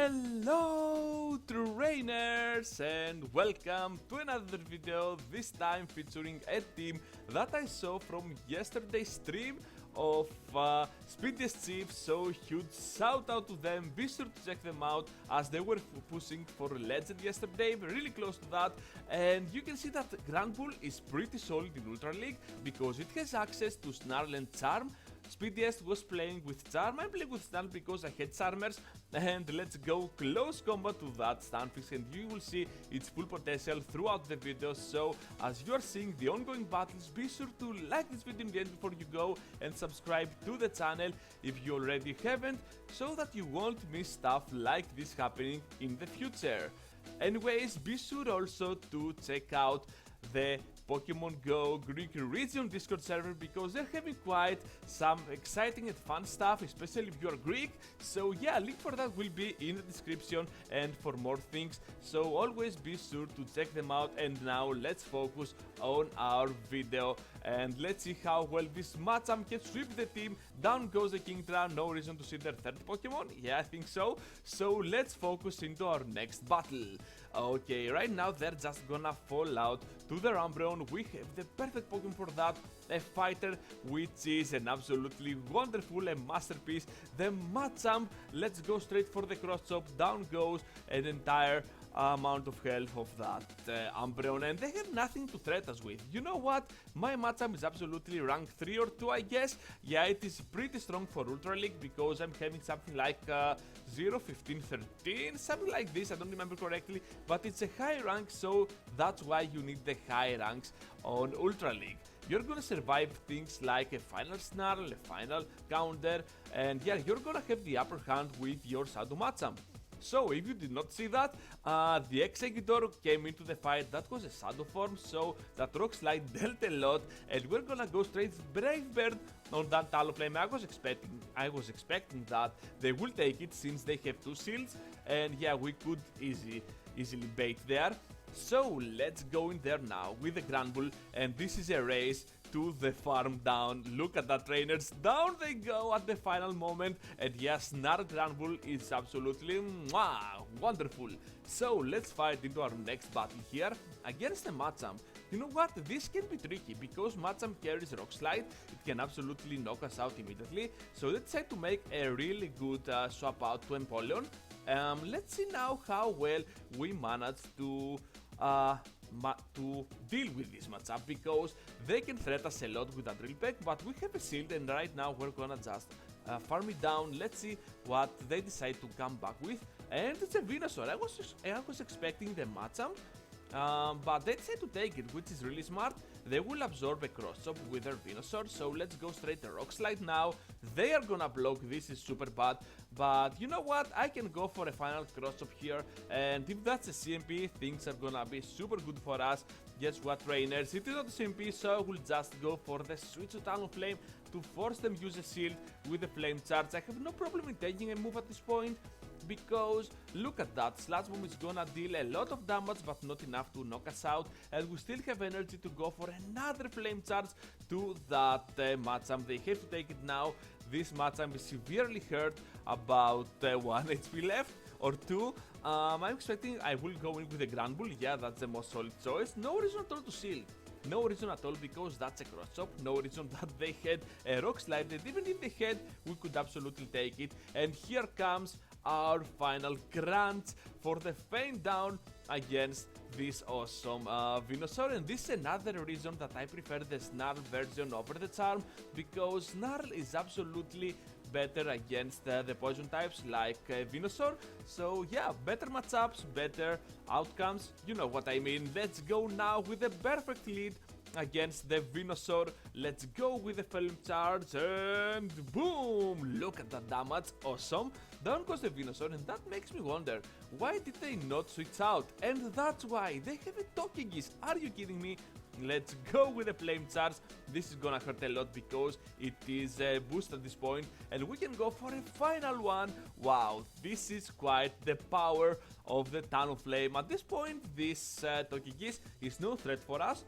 Hello trainers and welcome to another video, this time featuring a team that I saw from yesterday's stream of Speediest Chief, so huge shout out to them. Be sure to check them out as they were pushing for Legend yesterday, really close to that. And you can see that Granbull is pretty solid in Ultra League because it has access to Snarl and Charm. Speediest was playing with Charm, I'm playing with Snarl because I had Charmers, and let's go close combat to that Stunfisk and you will see its full potential throughout the video. So as you are seeing the ongoing battles, be sure to like this video in the end before you go and subscribe to the channel if you already haven't, so that you won't miss stuff like this happening in the future. Anyways, be sure also to check out the Pokemon Go Greek region Discord server because they're having quite some exciting and fun stuff, especially if you're Greek. So yeah, link for that will be in the description and for more things, so always be sure to check them out. And now let's focus on our video and let's see how well this Machamp can sweep the team. Down goes the Kingdra, no reason to see their third Pokemon, yeah I think so. So let's focus into our next battle. Okay, right now they're just gonna fall out to their Umbreon. We have the perfect Pokemon for that, a fighter which is an absolutely wonderful and masterpiece, the Machamp. Let's go straight for the cross chop. Down goes an entire amount of health of that Umbreon, and they have nothing to threat us with. You know what? My Machamp is absolutely rank 3 or 2 I guess. Yeah, it is pretty strong for Ultra League because I'm having something like 0, 15, 13, something like this, I don't remember correctly, but it's a high rank, so that's why you need the high ranks on Ultra League. You're gonna survive things like a final Snarl, a final counter, and yeah, you're gonna have the upper hand with your Shadow Machamp. So if you did not see that, the Exceggutor came into the fight. That was a Shadow form, so that Rock Slide dealt a lot, and we're gonna go straight Brave Bird on that Talonflame. I was expecting that they will take it since they have 2 shields, and yeah, we could easily bait there. So let's go in there now with the Granbull, and this is a race to the farm down. Look at that, trainers, down they go at the final moment, and yes, Snarl Granbull is absolutely wonderful. So let's fight into our next battle here against the Machamp. You know what, this can be tricky because Machamp carries Rock Slide, it can absolutely knock us out immediately, so let's try to make a really good swap out to Empoleon. Let's see now how well we manage to deal with this Machamp because they can threat us a lot with that Drill Peck, but we have a shield and right now we're gonna just farm it down. Let's see what they decide to come back with, and it's a Venusaur. I was expecting the Machamp, but they decide to take it, which is really smart. They will absorb a cross chop with their Venusaur, so let's go straight to Rock Slide now. They are gonna block, this is super bad, but you know what, I can go for a final cross chop here, and if that's a CMP, things are gonna be super good for us. Guess what, trainers, it is not a CMP, so we'll just go for the switch to Talonflame to force them use a shield with the Flame Charge. I have no problem in taking a move at this point, because look at that, Sludge Bomb is gonna deal a lot of damage but not enough to knock us out, and we still have energy to go for another Flame Charge to that Machamp. They have to take it now. This Machamp is severely hurt, about 1 HP left or 2. I'm expecting I will go in with the Granbull. Yeah, that's the most solid choice. No reason at all to shield. No reason at all because that's a cross chop. No reason that they had a Rock Slide, and even if they had, we could absolutely take it. And here comes our final crunch for the feint down against this awesome Venusaur, and this is another reason that I prefer the Snarl version over the Charm, because Snarl is absolutely better against the poison types like Venusaur. So yeah, better matchups, better outcomes, you know what I mean. Let's go now with the perfect lead against the Venusaur. Let's go with the Flame Charge, and boom! Look at that damage, awesome. Down goes the Venusaur, and that makes me wonder, why did they not switch out? And that's why, they have a Togekiss, are you kidding me? Let's go with the Flame Charge. This is gonna hurt a lot because it is a boost at this point, and we can go for a final one. Wow, this is quite the power of the Talonflame. At this point, this Togekiss is no threat for us.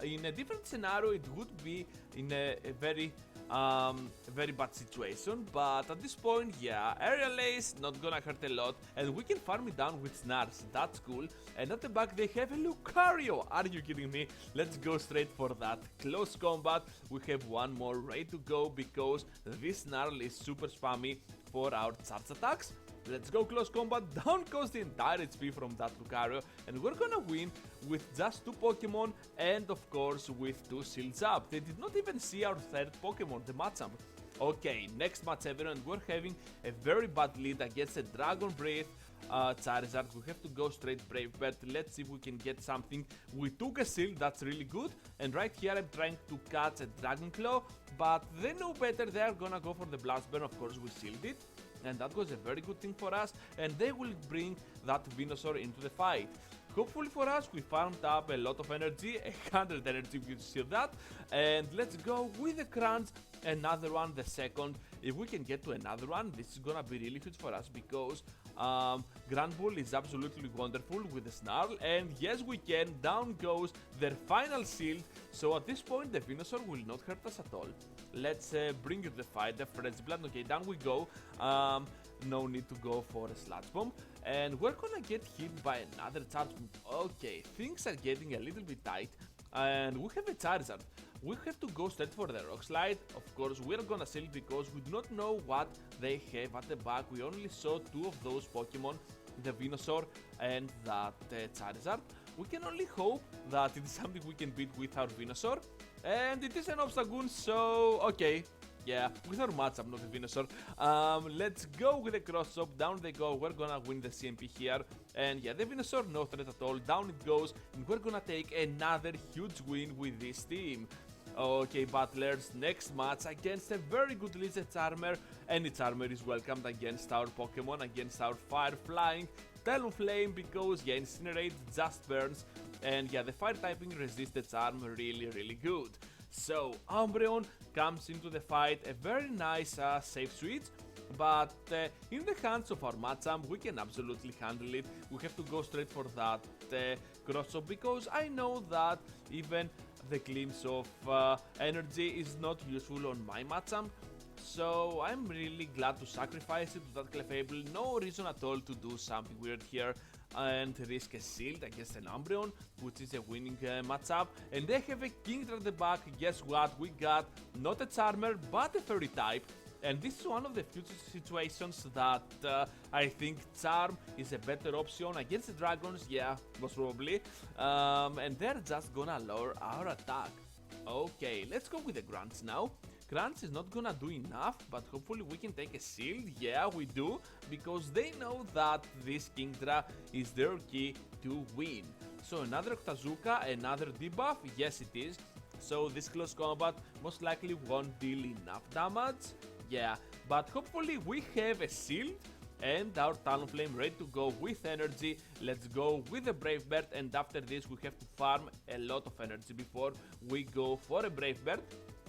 In a different scenario, it would be in a very very bad situation, but at this point, yeah, Aerial Ace not gonna hurt a lot, and we can farm it down with Snarls, that's cool. And at the back they have a Lucario, are you kidding me? Let's go straight for that close combat. We have one more ready to go because this Snarl is super spammy for our charge attacks. Let's go close combat, down goes the entire HP from that Lucario, and we're gonna win with just 2 Pokemon and of course with 2 shields up. They did not even see our third Pokemon, the Machamp. Okay, next match ever, and we're having a very bad lead against a Dragon Breath Charizard. We have to go straight Brave Bird. Let's see if we can get something. We took a shield, that's really good, and right here I'm trying to catch a Dragon Claw, but they know better, they are gonna go for the Blast Burn. Of course we shielded it, and that was a very good thing for us, and they will bring that Venusaur into the fight. Hopefully for us, we farmed up a lot of energy, 100 energy if you see that, and let's go with the crunch, another one, the second. If we can get to another one, this is gonna be really huge for us because Granbull is absolutely wonderful with the Snarl, and yes we can, down goes their final shield, so at this point the Venusaur will not hurt us at all. Let's bring you the fight, the Frenzy Blood. Okay, down we go. No need to go for a Sludge Bomb, and we're gonna get hit by another Charge Bomb. Okay, things are getting a little bit tight, and we have a Charizard. We have to go straight for the Rock Slide. Of course, we're gonna sell it because we do not know what they have at the back. We only saw 2 of those Pokemon, the Venusaur and that Charizard. We can only hope that it is something we can beat with our Venusaur, and it is an Obstagoon, so okay. Yeah, with our Machamp, not the Venusaur. Let's go with the cross up. Down they go. We're gonna win the CMP here. And yeah, the Venusaur, no threat at all. Down it goes. And we're gonna take another huge win with this team. Okay, battlers, next match against a very good Lizard Charmer. Any Charmer is welcomed against our Pokemon, against our Fire Flying Talonflame, because yeah, Incinerate just burns. And yeah, the Fire typing resists the charm really good. So Umbreon comes into the fight, a very nice safe switch, but in the hands of our Machamp we can absolutely handle it. We have to go straight for that cross-up because I know that even the glimpse of energy is not useful on my Machamp. So I'm really glad to sacrifice it to that Clefable. No reason at all to do something weird here and risk a shield against an Umbreon, which is a winning matchup. And they have a Kingdra at the back. Guess what? We got not a Charmer, but a Fairy type. And this is one of the future situations that I think Charm is a better option against the Dragons. Yeah, most probably. And they're just gonna lower our attack. Okay, let's go with the Grunts now. Crunch is not gonna do enough, but hopefully we can take a shield. Yeah, we do, because they know that this Kingdra is their key to win. So another Octazooka, another debuff, yes it is. So this close combat most likely won't deal enough damage. Yeah, but hopefully we have a shield and our Talonflame ready to go with energy. Let's go with the Brave Bird, and after this we have to farm a lot of energy before we go for a Brave Bird,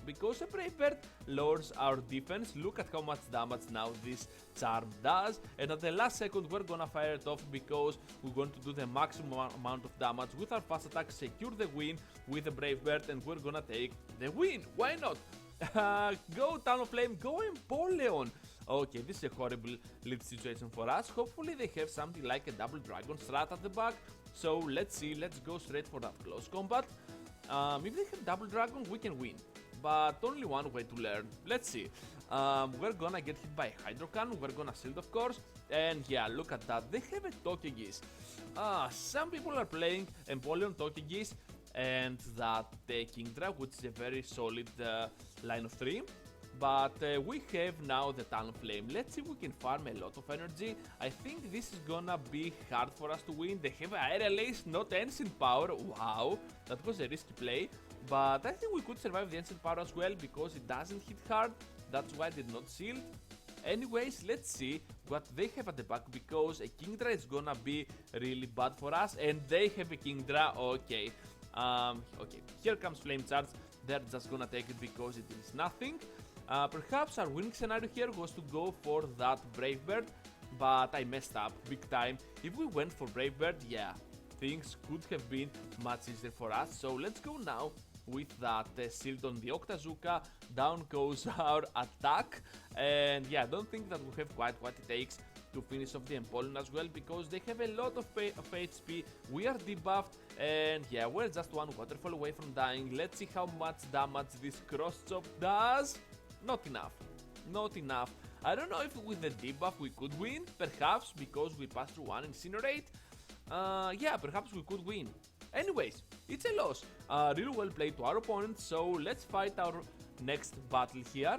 because a Brave Bird lowers our defense. Look at how much damage now this charm does, and at the last second we're gonna fire it off because we're going to do the maximum amount of damage with our fast attack, secure the win with the Brave Bird, and we're gonna take the win. Why not? Go Talonflame, go Empoleon. Okay, this is a horrible lead situation for us. Hopefully they have something like a double dragon strat at the back. So let's see, let's go straight for that close combat. If they have double dragon, we can win, but only one way to learn. Let's see. We're gonna get hit by Hydrocan, we're gonna shield of course, and yeah, look at that, they have a Togekiss. Some people are playing Empoleon, Togekiss, and that Kingdra, which is a very solid line of 3. But we have now the Talonflame. Let's see if we can farm a lot of energy. I think this is gonna be hard for us to win. They have Aerial Ace, not Ancient Power. Wow, that was a risky play. But I think we could survive the Ancient Power as well because it doesn't hit hard. That's why I did not shield. Anyways, let's see what they have at the back, because a Kingdra is gonna be really bad for us. And they have a Kingdra, okay. Okay, here comes Flame Charge. They're just gonna take it because it is nothing. Perhaps our winning scenario here was to go for that Brave Bird, but I messed up big time. If we went for Brave Bird, yeah, things could have been much easier for us. So let's go now with that shield on the Octazooka. Down goes our attack, and yeah, I don't think that we have quite what it takes to finish off the Empoleon as well, because they have a lot of HP, we are debuffed, and yeah, we're just one waterfall away from dying. Let's see how much damage this cross chop does. Not enough, not enough. I don't know if with the debuff we could win, perhaps because we passed through one Incinerate. Yeah, perhaps we could win. Anyways, it's a loss. Really well played to our opponent, so let's fight our next battle here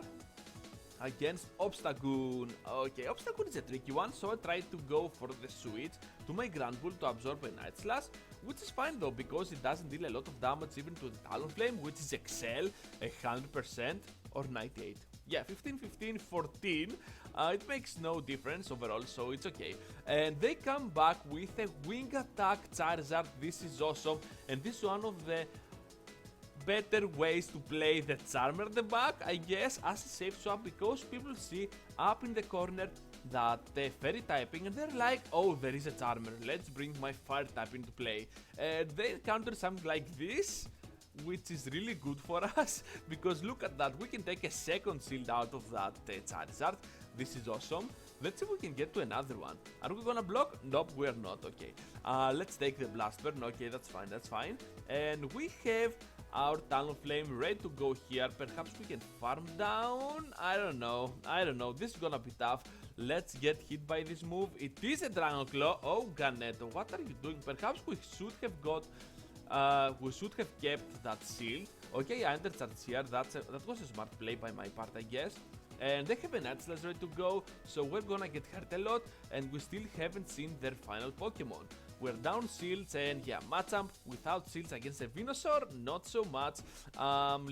against Obstagoon. Okay, Obstagoon is a tricky one, so I tried to go for the switch to my Granbull to absorb a Night Slash, which is fine though, because it doesn't deal a lot of damage even to the Talonflame, which is Excel 100% or 98. Yeah, 15, 15, 14. It makes no difference overall, so it's okay. And they come back with a Wing Attack Charizard. This is awesome, and this is one of the better ways to play the Charmer at the back, I guess, as a safe swap, because people see up in the corner that Fairy typing and they're like, oh, there is a Charmer, let's bring my Fire type into play. And they encounter something like this, which is really good for us, because look at that, we can take a second shield out of that Charizard. This is awesome. Let's see if we can get to another one. Are we gonna block? Nope, we're not. Okay. Let's take the Blast Burn. Okay, that's fine, that's fine. And we have our Talonflame ready to go here. Perhaps we can farm down. I don't know. This is gonna be tough. Let's get hit by this move. It is a Dragon Claw. Oh, Ganeto, what are you doing? Perhaps we should have got. We should have kept that shield. Okay, I entered charge here. That was a smart play by my part, I guess. And they have a Night Slash ready to go, so we're gonna get hurt a lot, and we still haven't seen their final Pokemon. We're down shields, and yeah, Machamp without shields against a Venusaur, not so much.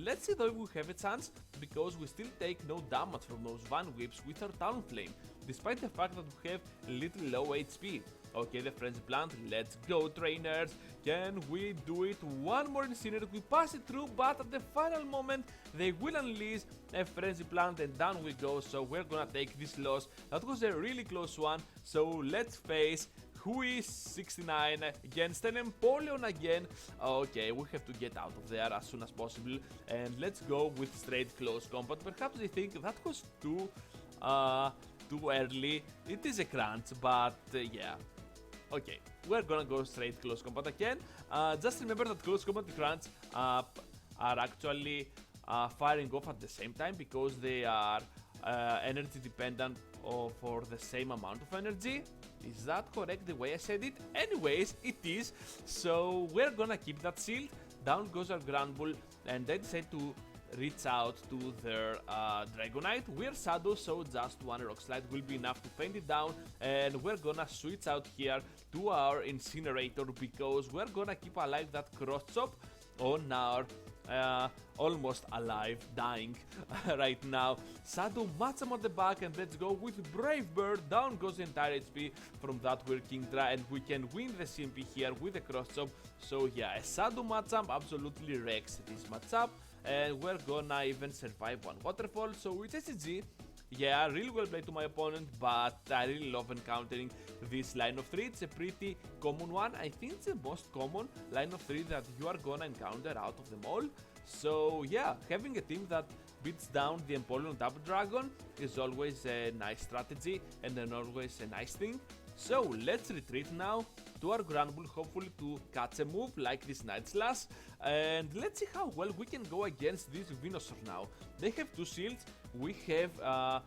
Let's see though if we have a chance, because we still take no damage from those Van Whips with our Talonflame, despite the fact that we have a little low HP. Okay, the Frenzy Plant, let's go trainers, can we do it? One more Incinerate, we pass it through, but at the final moment they will unleash a Frenzy Plant and down we go, so we're gonna take this loss. That was a really close one, so let's face who is 69 against an Empoleon again. Okay, we have to get out of there as soon as possible, and let's go with straight close combat. Perhaps they think that was too early. It is a crunch, but yeah. Okay, we're gonna go straight close combat again. Just remember that close combat and crunch are actually firing off at the same time, because they are energy dependent for the same amount of energy. Is that correct the way I said it? Anyways, it is. So we're gonna keep that shield. Down goes our Granbull, and they decide to reach out to their Dragonite. We're Shadow, so just one Rock Slide will be enough to paint it down, and we're gonna switch out here to our Incinerator, because we're gonna keep alive that Cross Chop on our almost alive, dying right now Shadow. Machamp on the back, and let's go with Brave Bird. Down goes the entire HP from that we're Kingdra, and we can win the CMP here with the Cross Chop. So yeah, a Shadow Machamp absolutely wrecks this matchup, and we're gonna even survive one waterfall. So it's SG. Yeah, really well played to my opponent, but I really love encountering this line of 3. It's a pretty common one. I think it's the most common line of 3 that you are gonna encounter out of them all. So yeah, having a team that beats down the Empoleon Double Dragon is always a nice strategy, and then always a nice thing. So let's retreat now to our Granbull, hopefully to catch a move like this Night Slash, and let's see how well we can go against this Venusaur now. They have 2 shields, we have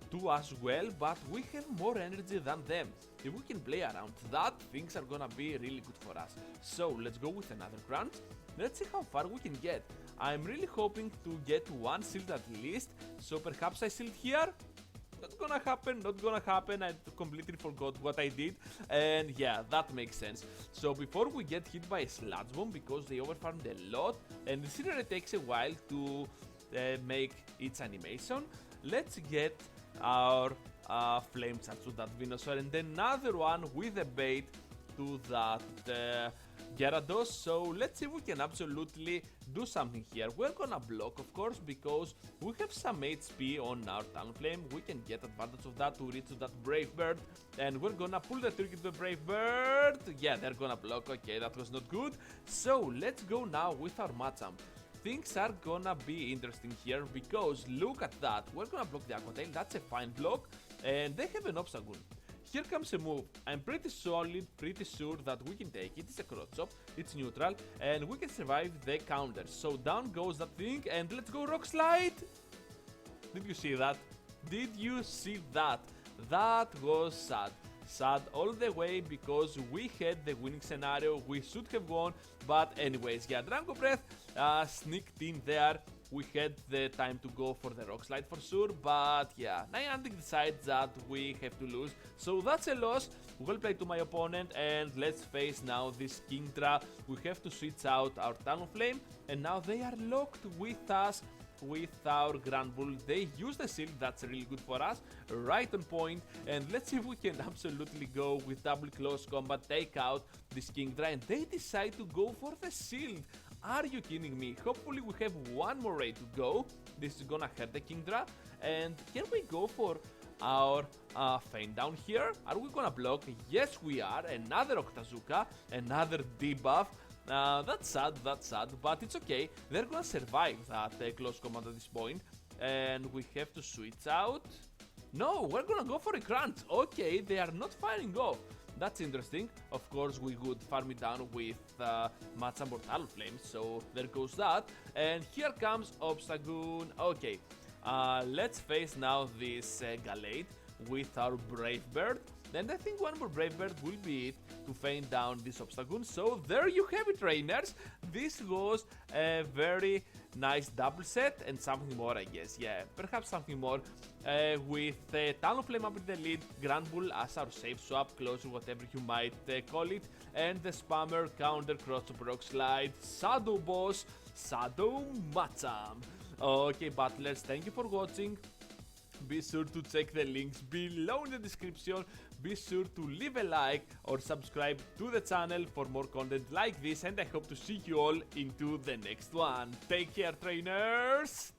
2 as well, but we have more energy than them. If we can play around that, things are gonna be really good for us. So let's go with another Grunt. Let's see how far we can get. I'm really hoping to get 1 shield at least, so perhaps I shield here. Not gonna happen, I completely forgot what I did, and yeah, that makes sense. So before we get hit by a Sludge Bomb, because they overfarmed a lot, and the Incinerate takes a while to make its animation, let's get our Flame Charge to that Venusaur, and then another one with a bait to that Gyarados. So let's see if we can absolutely do something here. We're gonna block, of course, because we have some HP on our Talonflame. We can get advantage of that to reach to that Brave Bird, and we're gonna pull the trigger to the Brave Bird. Yeah, they're gonna block. Okay, that was not good. So let's go now with our Machamp. things are gonna be interesting here because look at that. We're gonna block the Aqua Tail, that's a fine block, and they have an Obstagoon. Here comes a move. I'm pretty solid, pretty sure that we can take it. It's a Cross Chop, it's neutral, and we can survive the counters. So down goes that thing, and let's go Rock Slide! Did you see that? Did you see that? That was sad. Sad all the way because we had the winning scenario, we should have won, but anyways, yeah, Dragon Breath sneaked in there. We had the time to go for the Rock Slide for sure, but yeah, Niantic decides that we have to lose, so that's a loss. Well played to my opponent, and let's face now this Kingdra. We have to switch out our Talonflame, and now they are locked with us. With our Granbull, they use the shield, that's really good for us, right on point, and let's see if we can absolutely go with double close combat, take out this Kingdra, and they decide to go for the shield. Are you kidding me? Hopefully we have one more raid to go, this is gonna hurt the Kingdra, and can we go for our feint down here? Are we gonna block? Yes we are, another Octazooka, another debuff. That's sad, but it's okay. They're gonna survive that close combat at this point, and we have to switch out. No, we're gonna go for a crunch. Okay, they are not firing off. That's interesting. Of course, we would farm it down with Machamp or Talonflame, so there goes that. And here comes Obstagoon. Okay, let's face now this Gallade with our Brave Bird. And I think one more Brave Bird will be it to feint down this Obstagoon. So there you have it, trainers. This was a very nice double set and something more, I guess. Yeah, perhaps something more with Talonflame up in the lead, Granbull as our safe swap, closer, whatever you might call it, and the spammer counter cross to Rock Slide, Shadow Boss, Shadow Machamp. Okay, battlers, thank you for watching. Be sure to check the links below in the description. Be sure to leave a like or subscribe to the channel for more content like this, and I hope to see you all into the next one. Take care, trainers!